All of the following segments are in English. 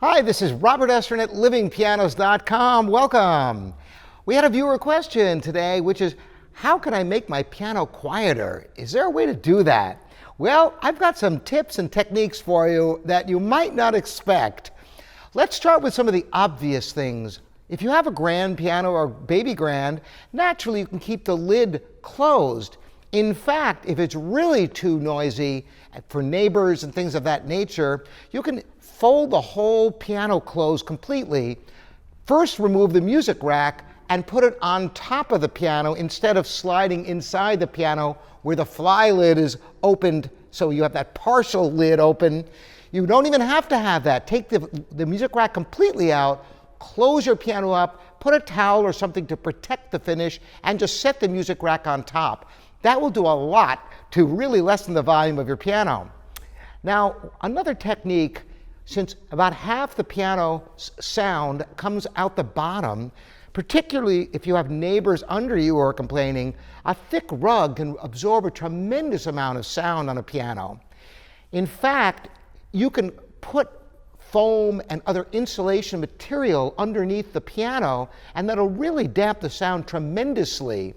Hi, this is Robert Estrin at livingpianos.com. Welcome. We had a viewer question today, which is, how can I make my piano quieter? Is there a way to do that? Well, I've got some tips and techniques for you that you might not expect. Let's start with some of the obvious things. If you have a grand piano or baby grand, naturally you can keep the lid closed. In fact, if it's really too noisy for neighbors and things of that nature, you can fold the whole piano closed completely. First, remove the music rack and put it on top of the piano instead of sliding inside the piano where the fly lid is opened, so you have that partial lid open. You don't even have to have that. Take the music rack completely out, close your piano up, put a towel or something to protect the finish, and just set the music rack on top. That will do a lot to really lessen the volume of your piano. Now, another technique, since about half the piano sound comes out the bottom, particularly if you have neighbors under you who are complaining, a thick rug can absorb a tremendous amount of sound on a piano. In fact, you can put foam and other insulation material underneath the piano, and that'll really damp the sound tremendously.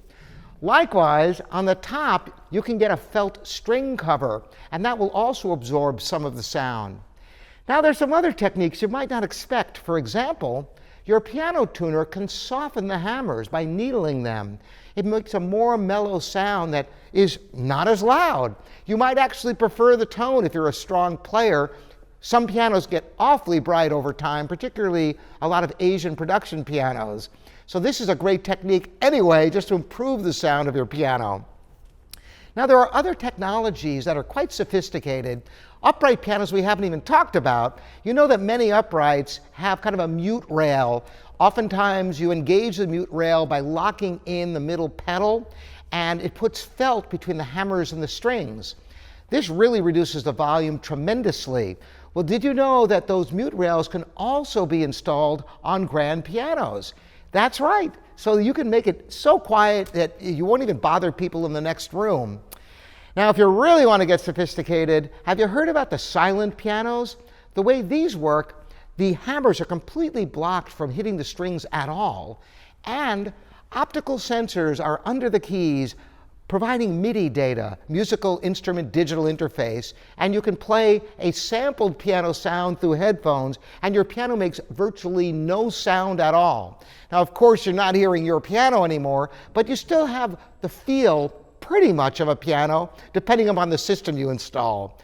Likewise, on the top, you can get a felt string cover, and that will also absorb some of the sound. Now, there's some other techniques you might not expect. For example, your piano tuner can soften the hammers by needling them. It makes a more mellow sound that is not as loud. You might actually prefer the tone if you're a strong player. Some pianos get awfully bright over time, particularly a lot of Asian production pianos. So this is a great technique anyway, just to improve the sound of your piano. Now, there are other technologies that are quite sophisticated. Upright pianos we haven't even talked about. You know that many uprights have kind of a mute rail. Oftentimes you engage the mute rail by locking in the middle pedal, and it puts felt between the hammers and the strings. This really reduces the volume tremendously. Well, did you know that those mute rails can also be installed on grand pianos? That's right. So you can make it so quiet that you won't even bother people in the next room. Now, if you really want to get sophisticated, have you heard about the silent pianos? The way these work, the hammers are completely blocked from hitting the strings at all, and optical sensors are under the keys providing MIDI data, musical instrument digital interface, and you can play a sampled piano sound through headphones, and your piano makes virtually no sound at all. Now, of course, you're not hearing your piano anymore, but you still have the feel pretty much of a piano, depending upon the system you install.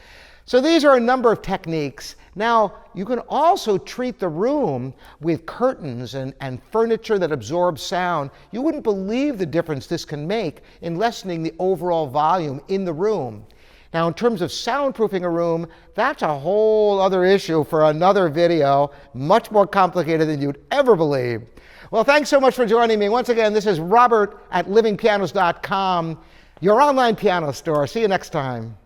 So these are a number of techniques. Now, you can also treat the room with curtains and furniture that absorbs sound. You wouldn't believe the difference this can make in lessening the overall volume in the room. Now, in terms of soundproofing a room, that's a whole other issue for another video, much more complicated than you'd ever believe. Well, thanks so much for joining me. Once again, this is Robert at livingpianos.com, your online piano store. See you next time.